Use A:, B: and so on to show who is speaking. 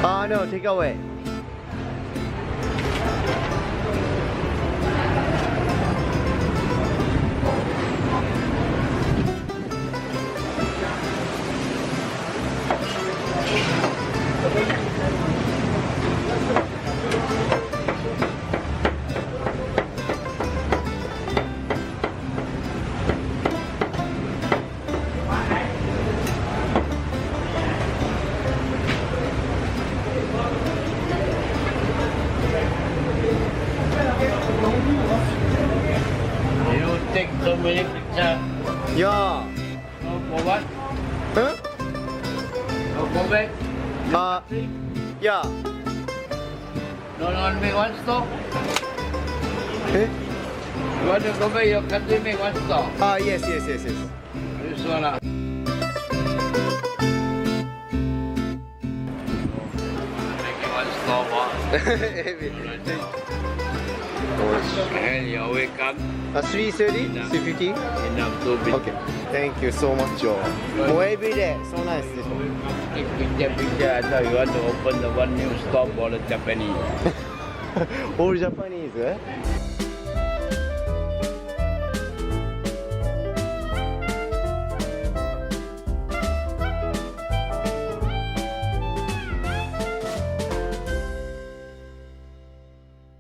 A: No, take away.
B: You take so many pictures.
A: Yeah.
B: No, for what?
A: Huh?
B: No, go back.
A: Yeah.
B: No, make one stop.
A: Eh?
B: You want to go back your country, make one stop.
A: Yes.
B: This one. Make one stop. And you're welcome.
A: 330? 350?
B: Enough to be.
A: Okay. Thank you so much, Joe. Oh, every day. So nice.
B: Take picture. I thought you want to open the one new stop for the Japanese.
A: All Japanese, eh?